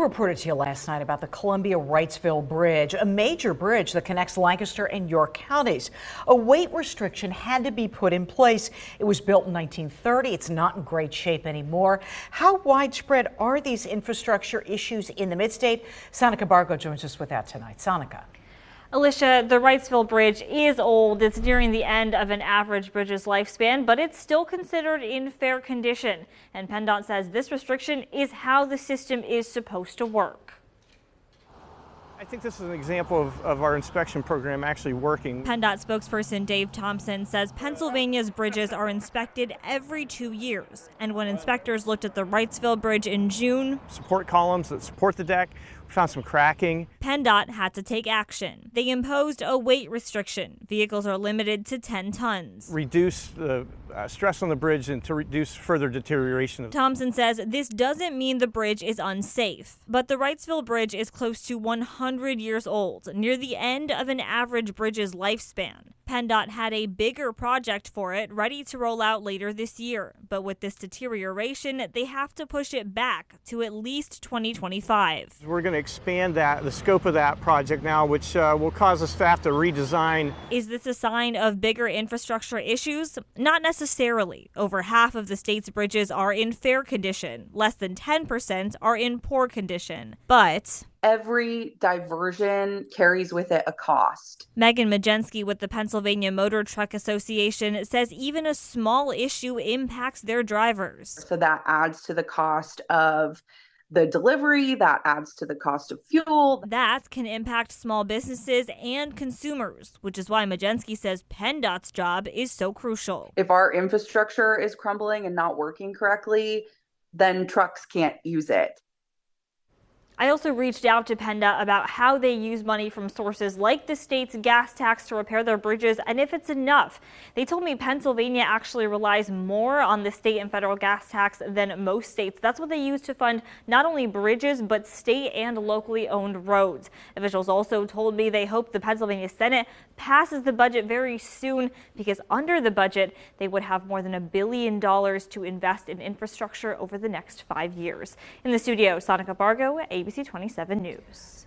reported to you last night about the Columbia-Wrightsville Bridge, a major bridge that connects Lancaster and York counties. A weight restriction had to be put in place. It was built in 1930. It's not in great shape anymore. How widespread are these infrastructure issues in the Mid-State? Sonica Bargo joins us with that tonight. Sonica. Alicia, the Wrightsville Bridge is old. It's nearing the end of an average bridge's lifespan, but it's still considered in fair condition. And PennDOT says this restriction is how the system is supposed to work. I think this is an example of our inspection program actually working. PennDOT spokesperson Dave Thompson says Pennsylvania's bridges are inspected every 2 years. And when inspectors looked at the Wrightsville Bridge in June, Support columns that support the deck, we found some cracking. PennDOT had to take action. They imposed a weight restriction. Vehicles are limited to 10 tons. Reduce the stress on the bridge and to reduce further deterioration. Thompson says this doesn't mean the bridge is unsafe, but the Wrightsville Bridge is close to 100 years old, near the end of an average bridge's lifespan. PennDOT had a bigger project for it ready to roll out later this year, but with this deterioration, they have to push it back to at least 2025. We're going to expand the scope of that project now, which will cause us to have to redesign. Is this a sign of bigger infrastructure issues? Not necessarily. Over half of the state's bridges are in fair condition. Less than 10% are in poor condition. But every diversion carries with it a cost. Megan Majensky with the Pennsylvania Motor Truck Association says even a small issue impacts their drivers. So that adds to the cost of the delivery, that adds to the cost of fuel. That can impact small businesses and consumers, which is why Majensky says PennDOT's job is so crucial. If our infrastructure is crumbling and not working correctly, then trucks can't use it. I also reached out to PennDOT about how they use money from sources like the state's gas tax to repair their bridges and if it's enough. They told me Pennsylvania actually relies more on the state and federal gas tax than most states. That's what they use to fund not only bridges, but state and locally owned roads. Officials also told me they hope the Pennsylvania Senate passes the budget very soon because under the budget, they would have more than $1 billion to invest in infrastructure over the next 5 years. In the studio, Sonica Bargo, ABC 27 News.